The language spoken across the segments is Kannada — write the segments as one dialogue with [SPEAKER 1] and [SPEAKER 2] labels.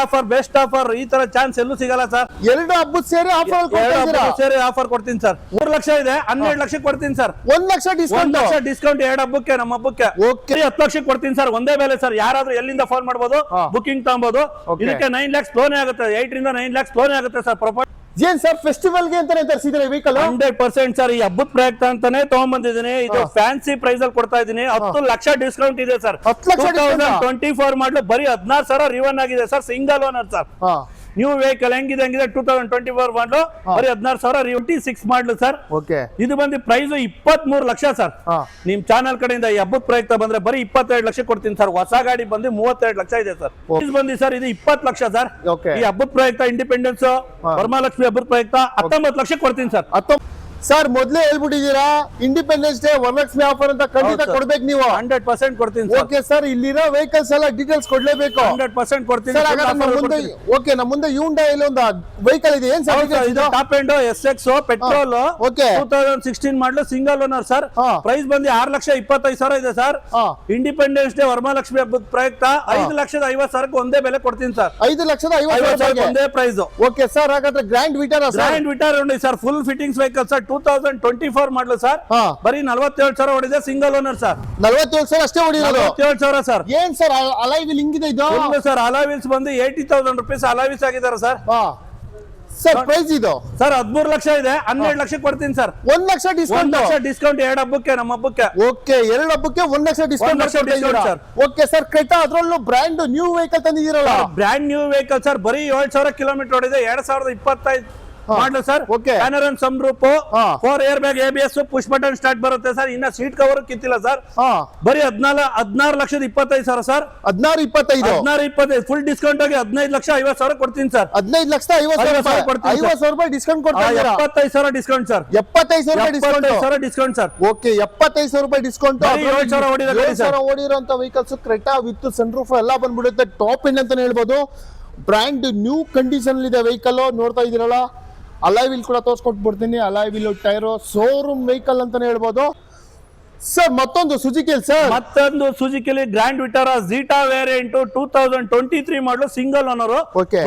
[SPEAKER 1] ಆಫರ್, ಬೆಸ್ಟ್ ಆಫರ್, ಈ ತರ ಚಾನ್ಸ್ ಎಲ್ಲೂ ಸಿಗಲ್ಲ ಸರ್.
[SPEAKER 2] ಎರಡು ಹಬ್ಬದ ಸೇರಿ
[SPEAKER 1] ಸೇರಿ ಆಫರ್ ಕೊಡ್ತೀನಿ ಸರ್. 3 ಲಕ್ಷ ಇದೆ, 12 ಲಕ್ಷ ಕೊಡ್ತೀನಿ sir.
[SPEAKER 2] 1 lakh discount.
[SPEAKER 1] 1 lakh discount 2 ಹಬ್ಬಕ್ಕೆ, ನಮ್ಮ ಹಬ್ಬಕ್ಕೆ 10 ಲಕ್ಷ ಕೊಡ್ತೀನಿ ಸರ್. ಒಂದೇ ಬೆಲೆ ಸರ್. ಯಾರಾದ್ರೂ ಎಲ್ಲಿಂದ ಫೋನ್ ಮಾಡಬಹುದು, ಬುಕಿಂಗ್ ತಗೊಬಹುದು. ಇದಕ್ಕೆ 9 lakhs ಲೋನ್ ಆಗುತ್ತೆ, 8 ರಿಂದ 9 lakhs ಲೋನ್ ಆಗುತ್ತೆ ಸರ್. ಪ್ರಾಪರ್ಟಿ
[SPEAKER 2] ಏನ್ ಸರ್ ಫೆಸ್ಟಿವಲ್ ಗೆ ಅಂತಾನೆ ತರಿಸಿದ್ರೆ ವೆಹಿಕಲ್?
[SPEAKER 1] 100% ಸರ್. ಈ ಹಬ್ಬದ ಪ್ರಯುಕ್ತ ಅಂತಾನೆ ತಗೊಂಡ್ಬಂದಿದ್ದೀನಿ. ಇದು ಫ್ಯಾನ್ಸಿ ಪ್ರೈಸ್ ಅಲ್ಲಿ ಕೊಡ್ತಾ ಇದ್ದೀನಿ. 10 ಲಕ್ಷ ಡಿಸ್ಕೌಂಟ್ ಇದೆ ಸರ್.
[SPEAKER 2] 10 ಲಕ್ಷ
[SPEAKER 1] 2024 ಮಾಡಲು ಬರೀ 16,000 ರಿವನ್ ಆಗಿದೆ sir. Single owner sir. New vehicle ಹೆಂಗಿದೆ 2024 ಮಾಡಲು ಬರೀ 16,000 26 ಮಾಡಲು ಸರ್. ಇದು ಬಂದು ಪ್ರೈಸ್ 23 ಲಕ್ಷ ಸರ್. ನಿಮ್ ಚಾನಲ್ ಕಡೆಯಿಂದ ಈ ಹಬ್ಬದ ಪ್ರಯುಕ್ತ ಬಂದ್ರೆ ಬರೀ 22 ಲಕ್ಷ ಕೊಡ್ತೀನಿ ಸರ್. ಹೊಸ ಗಾಡಿ ಬಂದು 32 ಲಕ್ಷ ಇದೆ ಸರ್. ಬಂದಿ ಸರ್ ಇದು 20 ಲಕ್ಷ ಸರ್. ಈ ಹಬ್ಬದ ಪ್ರಯುಕ್ತ ಇಂಡಿಪೆಂಡೆನ್ಸ್ ವರಮಹಾಲಕ್ಷ್ಮಿ ಹಬ್ಬದ ಪ್ರಯುಕ್ತ 19 ಲಕ್ಷ ಕೊಡ್ತೀನಿ ಸರ್.
[SPEAKER 2] ಸರ್ ಮೊದ್ಲೇ ಹೇಳ್ಬಿಟ್ಟಿದ್ದೀರಾ ಇಂಡಿಪೆಂಡೆನ್ಸ್ ಡೇ ವರಲಕ್ಷ್ಮಿ ಆಫರ್ ಅಂತ ಖಂಡಿತ ಕೊಡ್ಬೇಕು ನೀವು.
[SPEAKER 1] 100% ಕೊಡ್ತೀನಿ.
[SPEAKER 2] ಓಕೆ ಸರ್, ಇಲ್ಲಿರೋ ವೆಹಿಕಲ್ಸ್ ಎಲ್ಲ ಡೀಟೇಲ್ಸ್ ಕೊಡ್ಲೇಬೇಕು.
[SPEAKER 1] 100% ಕೊಡ್ತೀನಿ.
[SPEAKER 2] ಓಕೆ, ನಮ್ಮ ಮುಂದೆ ಹ್ಯುಂಡೈ ಇಲ್ಲಿ ಒಂದು ವೆಹಿಕಲ್ ಇದೆ. ಏನ್ ಸರ್
[SPEAKER 1] ಇದು? ಟಾಪ್ ಎಂಡ್ SX ಪೆಟ್ರೋಲ್ 2016 ಮಾಡಲು ಸಿಂಗಲ್ ಓನರ್ ಸರ್. ಪ್ರೈಸ್ ಬಂದು 6,25,000 ಇದೆ ಸರ್. ಇಂಡಿಪೆಂಡೆನ್ಸ್ ಡೇ ವರಮಹಾಲಕ್ಷ್ಮಿ ಹಬ್ಬದ ಪ್ರಯುಕ್ತ 5,50,000 ಒಂದೇ ಬೆಲೆ ಕೊಡ್ತೀನಿ ಸರ್.
[SPEAKER 2] 5,50,000
[SPEAKER 1] ಒಂದೇ ಪ್ರೈಸ್.
[SPEAKER 2] ಓಕೆ ಸರ್, ಹಾಗಾದ್ರೆ ಗ್ರ್ಯಾಂಡ್ ವಿಟಾರಾ
[SPEAKER 1] ನೋಡಿ sir. Full fittings vehicle sir. 2024 ಮಾಡಲು ಸರ್. ಬರೀ 47,000 ಹೊಡಿದೆ. Single owner sir.
[SPEAKER 2] 47,000 ಅಷ್ಟೇ ಹೊಡಿರೋದು.
[SPEAKER 1] 47,000 ಸರ್.
[SPEAKER 2] ಏನ್ ಸರ್ ಅಲಾಯ್ ವೀಲ್ ಹಿಂಗಿದೆ ಇದು?
[SPEAKER 1] ಸರ್ ಅಲಾಯ್ ವೀಲ್ಸ್ ಬಂದು 80,000 ರೂಪೀಸ್ ಅಲಾಯ್ ವೀಲ್ಸ್ ಆಗಿದ್ದಾರೆ ಸರ್.
[SPEAKER 2] ಸರ್ ಪ್ರೈಸ್ ಇದು
[SPEAKER 1] ಸರ್ 13 ಲಕ್ಷ ಇದೆ. 12 ಲಕ್ಷ ಕೊಡ್ತೀನಿ sir.
[SPEAKER 2] 1 lakh discount.
[SPEAKER 1] 1 lakh discount 2 ಹಬ್ಬಕ್ಕೆ, ನಮ್ಮ ಹಬ್ಬಕ್ಕೆ.
[SPEAKER 2] ಓಕೆ, 2 ಹಬ್ಬಕ್ಕೆ 1 lakh discount sir. Okay sir, Creta ಅದ್ರಲ್ಲೂ ಬ್ರ್ಯಾಂಡ್ ನ್ಯೂ ವೆಹಿಕಲ್ ತಂದಿದ್ದೀರಲ್ಲ?
[SPEAKER 1] Brand new vehicle sir. ಬರೀ 7,000 ಕಿಲೋಮೀಟರ್ ಹೊಡಿದೆ. 2025 ಮಾಡಲು sir. ಪ್ಯಾನರನ್ sunroof, 4 airbag, ABS, push button start ಬರುತ್ತೆ ಸರ್. ಇನ್ನ ಸೀಟ್ ಕವರ್ ಕಿತ್ತಿಲ್ಲ ಸರ್. ಬರೀ 16,25,000 ಸರ್. 16,25,000 ಫುಲ್ ಡಿಸ್ಕೌಂಟ್ ಆಗಿ 15,50,000 ಕೊಡ್ತೀನಿ ಸರ್.
[SPEAKER 2] 15,50,000 ಕೊಡ್ತೀನಿ. 50,000 ರೂಪಾಯಿ ಡಿಸ್ಕೌಂಟ್ ಕೊಡ್ತಾ ಇದ್ದೀರಾ?
[SPEAKER 1] 75,000 discount sir.
[SPEAKER 2] 75,000
[SPEAKER 1] discount sir.
[SPEAKER 2] Okay, 75,000 ರೂಪಾಯಿ ಡಿಸ್ಕೌಂಟ್. 7,000 ಓಡಿರೋಂತ vehicles Creta with sunroof ಎಲ್ಲ ಬಂದ್ಬಿಡುತ್ತೆ. ಟಾಪ್ ಎಂಡ್ ಅಂತಾನೆ ಹೇಳ್ಬೋದು. ಬ್ರ್ಯಾಂಡ್ ನ್ಯೂ ಕಂಡೀಷನ್ ಇದೆ ವೆಹಿಕಲ್. ನೋಡ್ತಾ ಇದೀರಲ್ಲ, ಅಲಾಯ್ ವೀಲ್ ಕೂಡ ತೋರಿಸ್ಕೊಟ್ಬಿಡ್ತೀನಿ. Alloy wheel, tyre, showroom vehicle ಅಂತಾನೆ ಹೇಳ್ಬೋದು ಸರ್. ಮತ್ತೊಂದು ಸುಜುಕಿಲಿ ಗ್ರ್ಯಾಂಡ್ ವಿಟಾರಾ ಝೀಟಾ ವೇರಿಯಂಟ್ 2023 ಮಾಡಲು ಸಿಂಗಲ್ ಓನರ್.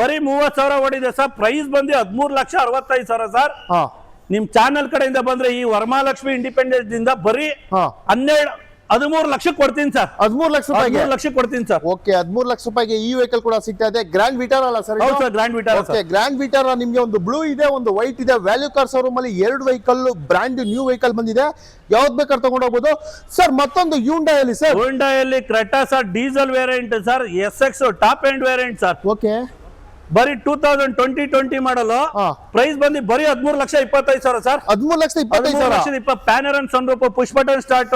[SPEAKER 2] ಬರೀ 30,000 ಹೊಡಿದೆ ಸರ್. ಪ್ರೈಸ್ ಬಂದು 13,65,000 ಸರ್. ನಿಮ್ ಚಾನೆಲ್ ಕಡೆಯಿಂದ ಬಂದ್ರೆ ಈ ವರಮಹಾಲಕ್ಷ್ಮಿ ಇಂಡಿಪೆಂಡೆನ್ಸ್ ದಿಂದ ಬರೀ 13 ಲಕ್ಷ ಕೊಡ್ತೀನಿ ಸರ್. 13 ಲಕ್ಷ ಕೊಡ್ತೀನಿ ಸರ್. ಓಕೆ, 13 ಲಕ್ಷ ರೂಪಾಯಿಗೆ ಈ ವೆಹಿಕಲ್ ಕೂಡ ಸಿಗ್ತಾ ಇದೆ. ಗ್ರ್ಯಾಂಡ್ ವಿಟಾರಾ ಅಲ್ಲ ಸರ್?
[SPEAKER 1] ಹೌದು sir, grand Vitara.
[SPEAKER 2] Okay, grand Vitara ನಿಮ್ಗೆ ಒಂದು ಬ್ಲೂ ಇದೆ, ಒಂದು ವೈಟ್ ಇದೆ. ವ್ಯಾಲ್ಯೂ ಕಾರ್ ಶೋರೂಮ್ ಅಲ್ಲಿ 2 ವೆಹಿಕಲ್ ಬ್ರ್ಯಾಂಡ್ ನ್ಯೂ ವೆಹಿಕಲ್ ಬಂದಿದೆ. ಯಾವ್ದು ಬೇಕಾದ್ರೆ ತಗೊಂಡು ಹೋಗ್ಬೋದು ಸರ್. ಮತ್ತೊಂದು ಹ್ಯುಂಡೈ ಅಲ್ಲಿ ಸರ್,
[SPEAKER 1] ಹ್ಯುಂಡೈ ಅಲ್ಲಿ Creta sir, diesel variant sir. SX top end variant sir.
[SPEAKER 2] Okay,
[SPEAKER 1] ಬರೀ 2020 ಮಾಡಲು. ಪ್ರೈಸ್ ಬಂದು ಬರೀ 13,25,000 sir.
[SPEAKER 2] 13,25,000.
[SPEAKER 1] Panoramic sunroof, push button start,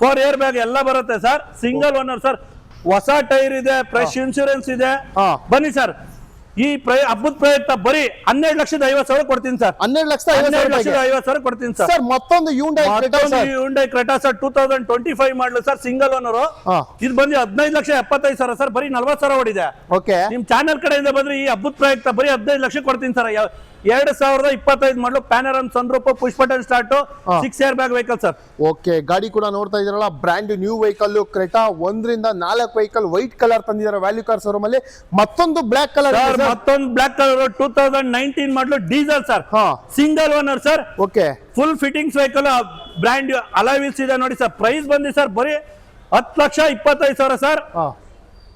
[SPEAKER 1] 4 airbag ಎಲ್ಲ ಬರುತ್ತೆ ಸರ್. Single owner sir. ಹೊಸ ಟೈರ್ ಇದೆ, ಫ್ರೆಶ್ ಇನ್ಶೂರೆನ್ಸ್ ಇದೆ. ಬನ್ನಿ ಸರ್, ಈ ಹಬ್ಬದ ಪ್ರಯುಕ್ತ ಬರೀ 12,50,000 ಕೊಡ್ತೀನಿ ಸರ್. 12,50,000 ಕೊಡ್ತೀನಿ ಸರ್.
[SPEAKER 2] ಮತ್ತೊಂದು ಹ್ಯುಂಡೈ
[SPEAKER 1] ಕ್ರೆಟಾ ಸರ್. 2025 ಮಾಡಲು ಸರ್. Single owner. ಇದು ಬಂದು 15,75,000 ಸರ್. ಬರೀ 40,000 ಹೊಡಿದೆ. ನಿಮ್ ಚಾನೆಲ್ ಕಡೆಯಿಂದ ಬಂದ್ರೆ ಈ ಹಬ್ಬದ ಪ್ರಯುಕ್ತ ಬರೀ 15 ಲಕ್ಷ ಕೊಡ್ತೀನಿ ಸರ್. 2025 ಮಾಡಲು panoramic sunroof, push button start, 6 airbag vehicle sir.
[SPEAKER 2] Okay, ಗಾಡಿ ಕೂಡ ನೋಡ್ತಾ ಇದ್ರಲ್ಲ, ಬ್ರ್ಯಾಂಡ್ ನ್ಯೂ ವೆಹಿಕಲ್ ಕ್ರೆಟಾ. 1 ರಿಂದ 4 ವೆಹಿಕಲ್ ವೈಟ್ ಕಲರ್ ತಂದಿದ್ದಾರೆ ವ್ಯಾಲ್ಯೂ ಕಾರ್ ಶೋರೂಮ್ ಅಲ್ಲಿ. ಮತ್ತೊಂದು ಬ್ಲಾಕ್ ಕಲರ್
[SPEAKER 1] 2019 ಮಾಡಲು diesel sir. Single owner sir.
[SPEAKER 2] Okay,
[SPEAKER 1] full fittings vehicle, brand alloy wheels ಇದೆ ನೋಡಿ ಸರ್. ಪ್ರೈಸ್ ಬಂದಿ ಸರ್ ಬರೀ 10,25,000 ಸರ್.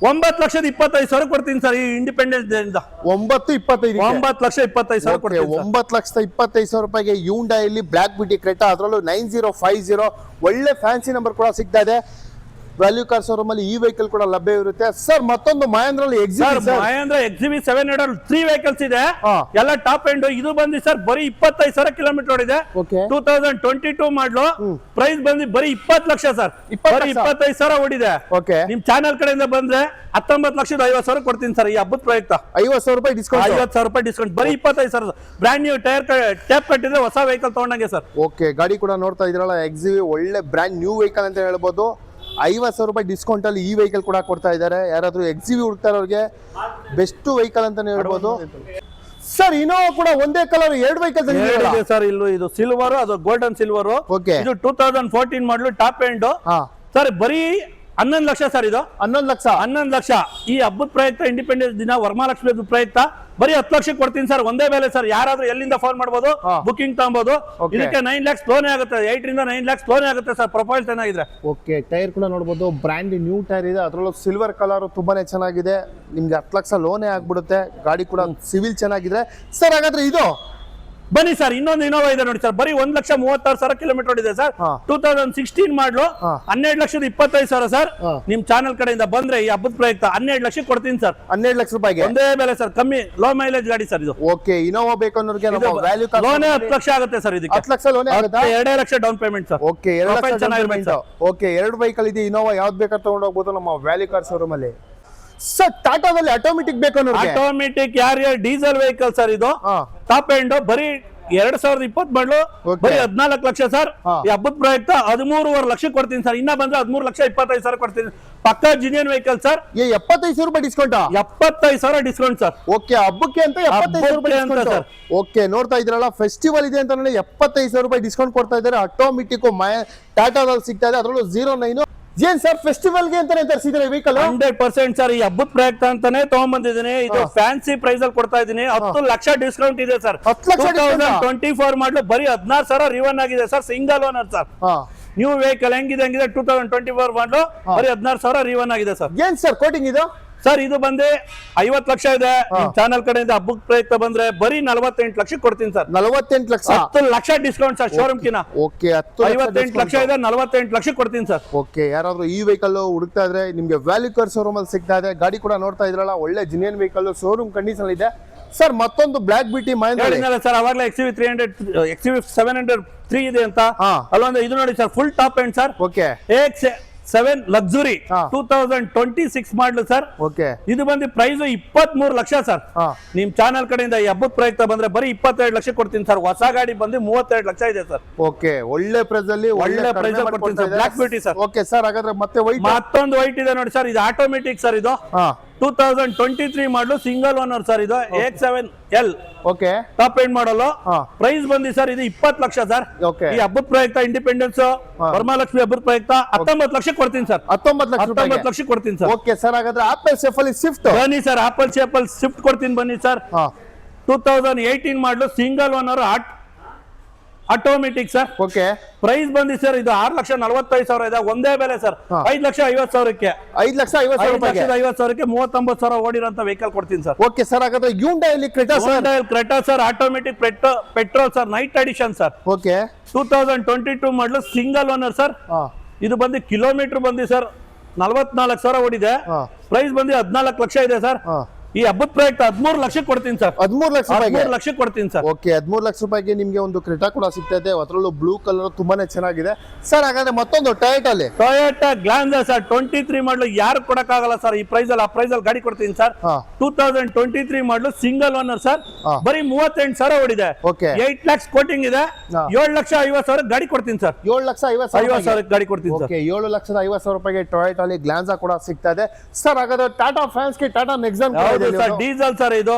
[SPEAKER 1] 9,25,000 ಕೊಡ್ತೀನಿ ಸರ್. ಈ ಇಂಡಿಪೆಂಡೆನ್ಸ್ ಡೇ ಇಂದ 9,25,000 ಕೊಡ್ತೀನಿ.
[SPEAKER 2] 9,25,000 ರೂಪಾಯಿಗೆ ಹ್ಯುಂಡೈ ಇಲ್ಲಿ ಬ್ಲಾಕ್ ಬ್ಯೂಟಿ ಕ್ರೆಟಾ, ಅದರಲ್ಲೂ 9050 ಒಳ್ಳೆ ಫ್ಯಾನ್ಸಿ ನಂಬರ್ ಕೂಡ ಸಿಗ್ತಾ ಇದೆ. ವ್ಯಾಲ್ಯೂ ಕಾರ್ ಶೋರೂಮ್ ಅಲ್ಲಿ ಈ ವೆಹಿಕಲ್ ಕೂಡ ಲಭ್ಯ ಇರುತ್ತೆ ಸರ್. ಮತ್ತೊಂದು ಮಹೇಂದ್ರ
[SPEAKER 1] ಮಹೇಂದ್ರ XUV 700 3 ವೆಹಿಕಲ್ಸ್ ಇದೆ. ಎಲ್ಲ ಟಾಪ್ ಎಂಡ್. ಇದು ಬಂದಿ ಸರ್ ಬರೀ 25,000 ಕಿಲೋಮೀಟರ್ ಓಡಿದೆ. 2022 ಮಾಡಲು. ಪ್ರೈಸ್ ಬಂದು ಬರೀ 20 ಲಕ್ಷ ಸರ್. 25,000 ಓಡಿದೆ. ನಿಮ್ ಚಾನೆಲ್ ಕಡೆಯಿಂದ ಬಂದ್ರೆ 19,50,000 ಕೊಡ್ತೀನಿ ಸರ್. ಈ ಹಬ್ಬದ ಪ್ರಯುಕ್ತ
[SPEAKER 2] 50,000 ರೂಪಾಯಿ ಡಿಸ್ಕೌಂಟ್.
[SPEAKER 1] 50,000 ರೂಪಾಯಿ ಡಿಸ್ಕೌಂಟ್. ಬರೀ 25,000 ಬ್ರ್ಯಾಂಡ್ ನ್ಯೂ ಟೈರ್ ಟ್ಯಾಪ್ ಕಟ್ಟಿದ್ರೆ ಹೊಸ ವೆಹಿಕಲ್ ತಗೊಂಡಂಗೆ ಸರ್.
[SPEAKER 2] ಓಕೆ, ಗಾಡಿ ಕೂಡ ನೋಡ್ತಾ ಇದ್ರಲ್ಲ, XUV ಒಳ್ಳೆ ಬ್ರ್ಯಾಂಡ್ ನ್ಯೂ ವೆಹಿಕಲ್ ಅಂತ ಹೇಳ್ಬೋದು. 50,000 ರೂಪಾಯಿ ಡಿಸ್ಕೌಂಟ್ ಅಲ್ಲಿ ಈ ವೆಹಿಕಲ್ ಕೂಡ ಕೊಡ್ತಾ ಇದ್ದಾರೆ. ಯಾರಾದ್ರೂ XUV ಹುಡುಕ್ತಾ ಇರೋರಿಗೆ ಬೆಸ್ಟ್ ವೆಹಿಕಲ್ ಅಂತಾನೆ ಹೇಳ್ಬೋದು ಸರ್. ಇನೋವಾ ಕೂಡ ಒಂದೇ ಕಲರ್ 2 ವೆಹಿಕಲ್
[SPEAKER 1] ಇದೆ ಸರ್. ಇದು ಸಿಲ್ವರ್, ಅದು ಗೋಲ್ಡನ್ ಸಿಲ್ವರ್. ಇದು 2014 ಮಾಡಲು ಟಾಪ್ ಎಂಡ್ ಸರ್. ಬರೀ 11 ಲಕ್ಷ ಸರ್ ಇದು
[SPEAKER 2] 11 ಲಕ್ಷ
[SPEAKER 1] 11 ಲಕ್ಷ. ಈ ಹಬ್ಬದ ಪ್ರಯುಕ್ತ ಇಂಡಿಪೆಂಡೆನ್ಸ್ ದಿನ ವರಮಹಾಲಕ್ಷ್ಮಿ ಪ್ರಯುಕ್ತ ಬರೀ 10 ಲಕ್ಷ ಕೊಡ್ತೀನಿ ಸರ್. ಒಂದೇ ಬೆಲೆ ಸರ್. ಯಾರಾದ್ರೂ ಎಲ್ಲಿಂದ ಫೋನ್ ಮಾಡ್ಬೋದು, ಬುಕಿಂಗ್ ತಗೊಬಹುದು. ಇದಕ್ಕೆ 9 lakhs ಲೋನೇ ಆಗುತ್ತೆ. 8 ರಿಂದ 9 lakhs ಲೋನೇ ಆಗುತ್ತೆ ಸರ್. ಪ್ರೊಫೈಲ್ ಚೆನ್ನಾಗಿದ್ರೆ.
[SPEAKER 2] ಓಕೆ, ಟೈರ್ ಕೂಡ ನೋಡಬಹುದು. ಬ್ರ್ಯಾಂಡ್ ನ್ಯೂ ಟೈರ್ ಇದೆ, ಅದರಲ್ಲೂ ಸಿಲ್ವರ್ ಕಲರ್ ತುಂಬಾನೇ ಚೆನ್ನಾಗಿದೆ. ನಿಮ್ಗೆ 10 ಲಕ್ಷ ಲೋನೇ ಆಗ್ಬಿಡುತ್ತೆ. ಗಾಡಿ ಕೂಡ ಸಿವಿಲ್ ಚೆನ್ನಾಗಿದೆ ಸರ್. ಹಾಗಾದ್ರೆ ಇದು
[SPEAKER 1] ಬನ್ನಿ ಸರ್, ಇನ್ನೊಂದು ಇನೋವಾ ಇದೆ ನೋಡಿ ಸರ್. ಬರೀ 1,36,000 ಕಿಲೋಮೀಟರ್ ಓಡಿದೆ ಸರ್. 2016 ಮಾಡಲು 12,25,000 ಸರ್. ನಿಮ್ ಚಾನಲ್ ಕಡೆಯಿಂದ ಬಂದ್ರೆ ಈ ಹಬ್ಬದ ಪ್ರಯುಕ್ತ 12 ಲಕ್ಷ ಕೊಡ್ತೀನಿ ಸರ್.
[SPEAKER 2] 12 ಲಕ್ಷ ರೂಪಾಯಿಗೆ
[SPEAKER 1] ಒಂದೇ ಬೆಲೆ ಸರ್. ಕಮ್ಮಿ ಲೋ ಮೈಲೇಜ್ ಗಾಡಿ ಸರ್ ಇದು.
[SPEAKER 2] ಓಕೆ, ಇನೋವಾ ಬೇಕು ಅನ್ನೋರಿಗೆ ವ್ಯಾಲ್ಯೂ
[SPEAKER 1] ಲೋನೇ 10 ಲಕ್ಷ ಆಗುತ್ತೆ ಸರ್. ಇದಕ್ಕೆ
[SPEAKER 2] 10 ಲಕ್ಷ ಲೋನೇ ಆಗುತ್ತಾ?
[SPEAKER 1] 2 lakh down payment sir.
[SPEAKER 2] Okay, 2 lakh ಚೆನ್ನಾಗಿರ್ಬೇಕು. ಓಕೆ, 2 ಬೈಕಲ್ ಇದೆ. ಇನೋವಾ ಯಾವ್ದು ಬೇಕಾದ್ರೆ ತಗೊಂಡು ಹೋಗ್ಬೋದು ನಮ್ಮ ವ್ಯಾಲ್ಯೂ ಕಾರ್ ಶೋರೂಮ್ ಅಲ್ಲಿ. ಸರ್ ಟಾಟಾದಲ್ಲಿ ಆಟೋಮೆಟಿಕ್ ಬೇಕು ಅನ್ನೋರಿಗೆ
[SPEAKER 1] ಆಟೋಮೆಟಿಕ್ ಯಾರಿಯ ಡೀಸೆಲ್ ವೆಹಿಕಲ್ ಸರ್ ಇದು. ಟಾಪ್ ಎಂಡ್ ಬರೀ 2020 ಮಾಡಲು ಬರೀ 14 ಲಕ್ಷ ಸರ್. ಈ ಹಬ್ಬದ ಪ್ರಯುಕ್ತ 13.5 ಲಕ್ಷ ಕೊಡ್ತೀನಿ ಸರ್. ಇನ್ನ ಬಂದ್ರೆ 13,25,000 ಕೊಡ್ತೀನಿ. ಪಕ್ಕಾ ಜಿನಿಯನ್ ವೆಹಿಕಲ್ ಸರ್.
[SPEAKER 2] 75,000 ರೂಪಾಯಿ ಡಿಸ್ಕೌಂಟ್.
[SPEAKER 1] 75,000 discount sir.
[SPEAKER 2] ಓಕೆ, ಹಬ್ಬಕ್ಕೆ ಅಂತ 75,000 ರೂಪಾಯಿ ಡಿಸ್ಕೌಂಟ್ ಸರ್. ಓಕೆ, ನೋಡ್ತಾ ಇದ್ರಲ್ಲ, ಫೆಸ್ಟಿವಲ್ ಇದೆ ಅಂತ 75,000 ರೂಪಾಯಿ ಡಿಸ್ಕೌಂಟ್ ಕೊಡ್ತಾ ಇದ್ದಾರೆ. ಆಟೋಮೆಟಿಕ್ ಟಾಟಾದಲ್ಲಿ ಸಿಗ್ತಾ ಇದೆ, ಅದರಲ್ಲೂ 09. ಏನ್ ಸರ್ ಫೆಸ್ಟಿವಲ್ಗೆ ಅಂತಾನೆ ತರಿಸಿದ್ರೆ ವೆಹಿಕಲ್?
[SPEAKER 1] 100% ಸರ್. ಈ ಹಬ್ಬದ ಪ್ರಯುಕ್ತ ಅಂತಾನೆ ತಗೊಂಡ್ಬಂದಿದ್ದೀನಿ. ಇದು ಫ್ಯಾನ್ಸಿ ಪ್ರೈಸ್ ಅಲ್ಲಿ ಕೊಡ್ತಾ ಇದ್ದೀನಿ. 10 ಲಕ್ಷ ಡಿಸ್ಕೌಂಟ್ ಇದೆ ಸರ್.
[SPEAKER 2] 10 ಲಕ್ಷ
[SPEAKER 1] 2024 ಮಾಡಲು ಬರೀ 16,000 ರಿವನ್ ಆಗಿದೆ sir. Single owner sir. New vehicle ಹೆಂಗಿದೆ 2024 ಮಾಡಲು ಬರೀ 16,000 ರಿವನ್ ಆಗಿದೆ ಸರ್.
[SPEAKER 2] ಏನ್ ಸರ್ ಕೋಟಿಂಗ್ ಇದು?
[SPEAKER 1] ಸರ್ ಇದು ಬಂದು 50 ಲಕ್ಷ ಇದೆ. ಚಾನಲ್ ಕಡೆಯಿಂದ ಹಬ್ಬದ ಪ್ರಯುಕ್ತ ಬಂದ್ರೆ ಬರೀ 48 ಲಕ್ಷ ಕೊಡ್ತೀನಿ sir.
[SPEAKER 2] 48 lakh
[SPEAKER 1] 10 lakh discount sir showroom ಕಿನ.
[SPEAKER 2] ಓಕೆ,
[SPEAKER 1] 58 ಲಕ್ಷ ಇದೆ, 48 ಲಕ್ಷ ಕೊಡ್ತೀನಿ ಸರ್.
[SPEAKER 2] ಓಕೆ, ಯಾರಾದ್ರೂ ಈ ವೆಹಿಕಲ್ ಹುಡುಕ್ತಾ ಇದ್ರೆ ನಿಮ್ಗೆ ವ್ಯಾಲ್ಯೂ ಕಾರ್ ಶೋರೂಮ್ ಅಲ್ಲಿ ಸಿಗ್ತಾ ಇದೆ. ಗಾಡಿ ಕೂಡ ನೋಡ್ತಾ ಇದ್ರಲ್ಲ, ಒಳ್ಳೆ ಜಿನಿಯನ್ ವೆಹಿಕಲ್ ಶೋರೂಮ್ ಕಂಡೀಷನ್ ಇದೆ ಸರ್. ಮತ್ತೊಂದು ಬ್ಲಾಕ್ ಬಿಟಿ ಮಹೇಂದ್ರ
[SPEAKER 1] ಸರ್. ಅವಾಗಲೇ XUV 703 ಇದೆ ಅಂತ. ಅಲ್ಲೊಂದು ಇದು ನೋಡಿ sir, full top end sir.
[SPEAKER 2] Okay,
[SPEAKER 1] X7 luxury 2026 ಮಾಡಲು ಸರ್.
[SPEAKER 2] ಓಕೆ,
[SPEAKER 1] ಇದು ಬಂದು ಪ್ರೈಸ್ 23 ಲಕ್ಷ ಸರ್. ನಿಮ್ ಚಾನಲ್ ಕಡೆಯಿಂದ ಈ ಹಬ್ಬದ ಪ್ರಯುಕ್ತ ಬಂದ್ರೆ ಬರೀ 22 ಲಕ್ಷ ಕೊಡ್ತೀನಿ ಸರ್. ಹೊಸ ಗಾಡಿ ಬಂದು 32 ಲಕ್ಷ ಇದೆ ಸರ್.
[SPEAKER 2] ಓಕೆ, ಒಳ್ಳೆ ಪ್ರೈಸ್ ಅಲ್ಲಿ
[SPEAKER 1] ಒಳ್ಳೆ ಪ್ರೈಸ್ ಕೊಡ್ತೀನಿ sir. Block beauty sir.
[SPEAKER 2] Okay sir, ಹಾಗಾದ್ರೆ ಮತ್ತೆ ವೈಟ್
[SPEAKER 1] ಮತ್ತೊಂದು ವೈಟ್ ಇದೆ ನೋಡಿ ಸರ್. ಇದು ಆಟೋಮೆಟಿಕ್ ಸರ್. ಇದು 2023 ಮಾಡಲು ಸಿಂಗಲ್ ಓನರ್ ಸರ್. ಇದು X7L
[SPEAKER 2] ಓಕೆ,
[SPEAKER 1] ಟಾಪ್ ಎಂಡ್ ಮಾಡಲು. ಪ್ರೈಸ್ ಬಂದಿ ಸರ್ ಇದು 20 ಲಕ್ಷ ಸರ್. ಈ ಹಬ್ಬದ ಪ್ರಯುಕ್ತ ಇಂಡಿಪೆಂಡೆನ್ಸ್ ವರಮಹಾಲಕ್ಷ್ಮಿ ಹಬ್ಬದ ಪ್ರಯುಕ್ತ 19 ಲಕ್ಷ ಕೊಡ್ತೀನಿ ಸರ್. 19 ಲಕ್ಷ ಕೊಡ್ತೀನಿ ಸರ್.
[SPEAKER 2] ಓಕೆ ಸರ್, ಹಾಗಾದ್ರೆ ಆಪಲ್ ಶೇಪ್ ಅಲ್ಲಿ ಸ್ವಿಫ್ಟ್
[SPEAKER 1] ಬನ್ನಿ ಸರ್. ಆಪಲ್ ಶೇಪ್ ಅಲ್ಲಿ ಸ್ವಿಫ್ಟ್ ಕೊಡ್ತೀನಿ ಬನ್ನಿ sir. 2018 model single owner automatic sir.
[SPEAKER 2] Okay,
[SPEAKER 1] price ಬಂದಿ ಸರ್ ಇದು 6,45,000 ಇದೆ. ಒಂದೇ ಬೆಲೆ ಸರ್. 5,50,000ಕ್ಕೆ
[SPEAKER 2] 5,50,000
[SPEAKER 1] 39,000 ಓಡಿರೋಂತ ವೆಹಿಕಲ್ ಕೊಡ್ತೀನಿ ಸರ್.
[SPEAKER 2] ಓಕೆ ಸರ್, ಹಾಗಾದ್ರೆ Hyundai
[SPEAKER 1] Creta sir. Automatic petrol sir. Night edition sir.
[SPEAKER 2] Okay,
[SPEAKER 1] 2022 model single owner sir. ಇದು ಬಂದು ಕಿಲೋಮೀಟರ್ ಬಂದಿ ಸರ್ 44,000 ಓಡಿದೆ. ಪ್ರೈಸ್ ಬಂದು 14 ಲಕ್ಷ ಇದೆ ಸರ್. ಈ ಹಬ್ಬದ ಪ್ರಯುಕ್ತ 13 ಲಕ್ಷ ಕೊಡ್ತೀನಿ ಸರ್. 13 ಲಕ್ಷ ಕೊಡ್ತೀನಿ ಸರ್.
[SPEAKER 2] ಓಕೆ, 13 ಲಕ್ಷ ರೂಪಾಯಿಗೆ ನಿಮ್ಗೆ ಒಂದು ಕ್ರೆಟಾ ಕೂಡ ಸಿಗ್ತಾ ಇದೆ. ಅದರಲ್ಲೂ ಬ್ಲೂ ಕಲರ್ ತುಂಬಾನೇ ಚೆನ್ನಾಗಿದೆ ಸರ್. ಹಾಗಾದ್ರೆ ಮತ್ತೊಂದು ಟೊಯೋಟಾ ಗ್ಲಾನ್ಸಾ ಸರ್. 23 ಮಾಡಲು ಯಾರು ಕೊಡಕ್ಕಾಗಲ್ಲ ಸರ್ ಈ ಪ್ರೈಸ್ ಅಲ್ಲಿ. ಆ ಪ್ರೈಸ್ ಅಲ್ಲಿ ಗಾಡಿ ಕೊಡ್ತೀನಿ ಸರ್. 2023 ಮಾಡಲು ಸಿಂಗಲ್ ಓನರ್ ಸರ್. ಬರೀ 38,000 ಓಡಿದೆ. 8 lakhs ಕೋಟಿಂಗ್ ಇದೆ. 7,50,000 ಗಾಡಿ ಕೊಡ್ತೀನಿ ಸರ್. 7,50,000 ಗಾಡಿ ಕೊಡ್ತೀನಿ ಸರ್. 7,50,000 ರೂಪಾಯಿಗೆ ಟೊಯೋಟಾ ಅಲ್ಲಿ ಗ್ಲಾನ್ಸಾ ಕೂಡ ಸಿಗ್ತಾ ಇದೆ ಸರ್. ಹಾಗಾದ್ರೆ ಟಾಟಾ ಫ್ಯಾನ್ಸ್ ಗೆ ಟಾಟಾ ನೆಕ್ಸಾನ್
[SPEAKER 1] ಡೀಸೆಲ್ ಸರ್. ಇದು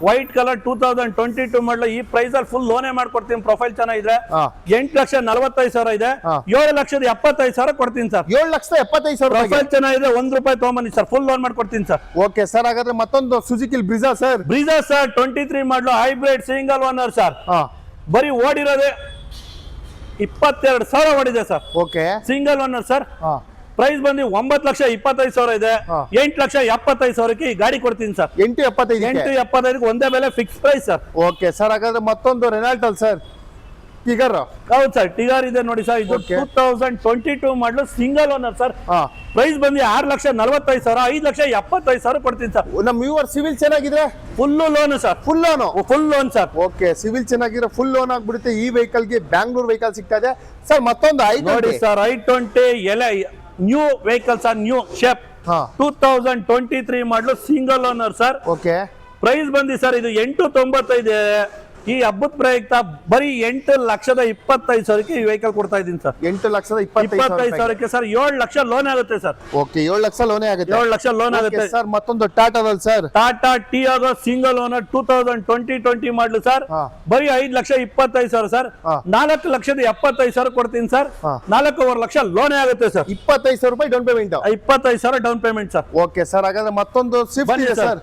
[SPEAKER 1] ವೈಟ್ ಕಲರ್ 2022 ಮಾಡಲು. ಈ ಪ್ರೈಸ್ ಅಲ್ಲಿ ಫುಲ್ ಲೋನೇ ಮಾಡ್ಕೊಡ್ತೀನಿ. ಪ್ರೊಫೈಲ್ ಚೆನ್ನಾಗಿದೆ. 8,45,000 ಇದೆ. 7,75,000 ಕೊಡ್ತೀನಿ ಸರ್.
[SPEAKER 2] 7,75,000
[SPEAKER 1] ಪ್ರೊಫೈಲ್ ಚೆನ್ನಾಗಿದೆ. ₹1 ತಗೊಂಬನ್ನಿ ಸರ್. ಫುಲ್ ಲೋನ್ ಮಾಡ್ಕೊಡ್ತೀನಿ ಸರ್.
[SPEAKER 2] ಓಕೆ ಸರ್, ಹಾಗಾದ್ರೆ ಮತ್ತೊಂದು ಸುಜುಕಿ ಬ್ರಿಜಾ ಸರ್.
[SPEAKER 1] 23 ಮಾಡಲು ಹೈಬ್ರಿಡ್ ಸಿಂಗಲ್ ಓನರ್ ಸರ್. ಬರೀ ಓಡಿರೋದೇ 22,000 ಓಡಿದೆ sir.
[SPEAKER 2] Okay,
[SPEAKER 1] single owner sir. Price ಬಂದು 9,25,000 ಇದೆ. 8,75,000ಕ್ಕೆ ಈ ಗಾಡಿ ಕೊಡ್ತೀನಿ ಸರ್. 8,75 ಒಂದೇ ಬೆಲೆ fix price sir.
[SPEAKER 2] Okay sir, ಹಾಗಾದ್ರೆ ಮತ್ತೊಂದು ರೆನಾಲ್ಟ್ ಸರ್. ಟಿಗರ್.
[SPEAKER 1] ಹೌದು ಸರ್, ಟಿಗರ್ ಇದೆ ನೋಡಿ ಸರ್. ಇದು 2022 model single owner sir. Price ಬಂದು 6,45,000. 5,75,000 ಕೊಡ್ತೀನಿ ಸರ್.
[SPEAKER 2] ನಮ್ಮ ವ್ಯೂವರ್ ಸಿವಿಲ್ ಚೆನ್ನಾಗಿದ್ರೆ
[SPEAKER 1] full loan sir. Full loan sir.
[SPEAKER 2] Okay, civil ಚೆನ್ನಾಗಿದ್ರೆ ಫುಲ್ ಲೋನ್ ಆಗ್ಬಿಡುತ್ತೆ. ಈ ವೆಹಿಕಲ್ ಗೆ ಬ್ಯಾಂಗ್ಳೂರ್ ವೆಹಿಕಲ್ ಸಿಗ್ತಾ ಇದೆ ಸರ್. ಮತ್ತೊಂದು
[SPEAKER 1] ನೋಡಿ sir, i20 new vehicle sir. New shape 2023 ಮಾಡಲು single owner sir.
[SPEAKER 2] Okay,
[SPEAKER 1] price ಬಂದಿ ಸರ್ ಇದು 8,95 ಈ ಹಬ್ಬದ ಪ್ರಯುಕ್ತ ಬರೀ 8,25,000 ಈ ವೆಹಿಕಲ್ ಕೊಡ್ತಾ ಇದ್ದೀನಿ ಸರ್.
[SPEAKER 2] 8,25,000
[SPEAKER 1] ಸರ್ 7 ಲಕ್ಷ ಲೋನ್ ಆಗುತ್ತೆ ಸರ್.
[SPEAKER 2] ಓಕೆ 7 ಲಕ್ಷ ಲೋನೇ ಆಗುತ್ತೆ.
[SPEAKER 1] 7 ಲಕ್ಷ ಲೋನ್ ಆಗುತ್ತೆ
[SPEAKER 2] ಸರ್. ಮತ್ತೊಂದು ಟಾಟಾದಲ್ಲಿ sir
[SPEAKER 1] Tata Tiago single owner 2020 ಮಾಡಲು ಸರ್. ಬರೀ 5,25,000 ಸರ್. 4,75,000 ಕೊಡ್ತೀನಿ ಸರ್. 4.5 ಲಕ್ಷ ಲೋನೇ ಆಗುತ್ತೆ ಸರ್.
[SPEAKER 2] 25,000 ರೂಪಾಯಿ down payment.
[SPEAKER 1] 25,000 down payment sir.
[SPEAKER 2] Okay sir. ಹಾಗಾದ್ರೆ ಮತ್ತೊಂದು ಸ್ವಿಫ್ಟ್ ಇದೆ ಸರ್.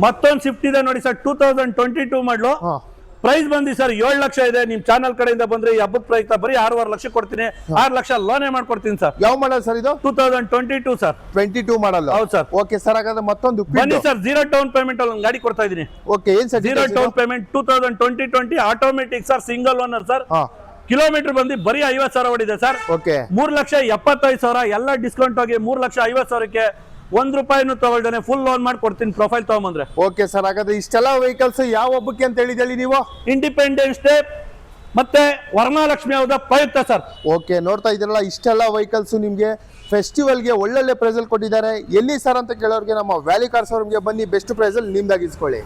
[SPEAKER 1] ಮತ್ತೊಂದು ಸ್ವಿಫ್ಟ್ ಇದೆ ನೋಡಿ ಸರ್. 2022 ಮಾಡಲು. ಪ್ರೈಸ್ ಬಂದಿ ಸರ್ 7 ಲಕ್ಷ ಇದೆ. ನಿಮ್ ಚಾನಲ್ ಕಡೆಯಿಂದ ಬಂದ್ರೆ ಈ ಹಬ್ಬದ ಪ್ರಯುಕ್ತ ಬರೀ 6.5 ಲಕ್ಷ ಕೊಡ್ತೀನಿ. 6 ಲಕ್ಷ ಲೋನೇ ಮಾಡ್ಕೊಡ್ತೀನಿ ಸರ್.
[SPEAKER 2] ಯಾವ ಮಾಡಲ್ ಸರ್ ಇದು?
[SPEAKER 1] 2022 ಸರ್.
[SPEAKER 2] 22 ಮಾಡಲ್.
[SPEAKER 1] ಹೌದು ಸರ್.
[SPEAKER 2] Okay sir. ಹಾಗಾದ್ರೆ ಮತ್ತೊಂದು
[SPEAKER 1] ಬನ್ನಿ ಸರ್. 0 ಡೌನ್ ಪೇಮೆಂಟ್ ಅಲ್ಲಿ ಒಂದು ಗಾಡಿ ಕೊಡ್ತಾ ಇದೀನಿ.
[SPEAKER 2] ಓಕೆ ಏನ್ sir?
[SPEAKER 1] 0 down payment 2020 automatic sir. Single owner sir. Kilometre ಬಂದು ಬರೀ 50,000 ಓಡಿದೆ ಸರ್.
[SPEAKER 2] ಓಕೆ
[SPEAKER 1] 3,75,000 ಎಲ್ಲ ಡಿಸ್ಕೌಂಟ್ ಹೋಗಿ 3,50,000ಕ್ಕೆ 1 ರೂಪಾಯಿನೂ ತಗೊಳ್ದೇನೆ ಫುಲ್ ಲೋನ್ ಮಾಡಿ ಕೊಡ್ತೀನಿ ಪ್ರೊಫೈಲ್ ತಗೊಂಬಂದ್ರೆ.
[SPEAKER 2] Okay sir. ಹಾಗಾದ್ರೆ ಇಷ್ಟೆಲ್ಲ ವೆಹಿಕಲ್ಸ್ ಯಾವ ಹಬ್ಬಕ್ಕೆ ಅಂತ ಹೇಳಿದಲ್ಲಿ ನೀವು?
[SPEAKER 1] ಇಂಡಿಪೆಂಡೆನ್ಸ್ ಡೇ ಮತ್ತೆ ವರಮಹಾಲಕ್ಷ್ಮಿ ಹಬ್ಬದ ಪ್ರಯುಕ್ತ ಸರ್.
[SPEAKER 2] ಓಕೆ ನೋಡ್ತಾ ಇದ್ದೀರಲ್ಲ, ಇಷ್ಟೆಲ್ಲ ವೆಹಿಕಲ್ಸ್ ನಿಮಗೆ ಫೆಸ್ಟಿವಲ್ಗೆ ಒಳ್ಳೊಳ್ಳೆ ಪ್ರೈಸಲ್ಲಿ ಕೊಟ್ಟಿದ್ದಾರೆ. ಎಲ್ಲಿ ಸರ್ ಅಂತ ಕೇಳೋರಿಗೆ ನಮ್ಮ ವ್ಯಾಲಿ ಕಾರ್ಸ್ ಅವ್ರಿಗೆ ಬನ್ನಿ, ಬೆಸ್ಟ್ ಪ್ರೈಸಲ್ಲಿ ನಿಮ್ದಾಗಿಸ್ಕೊಳ್ಳಿ.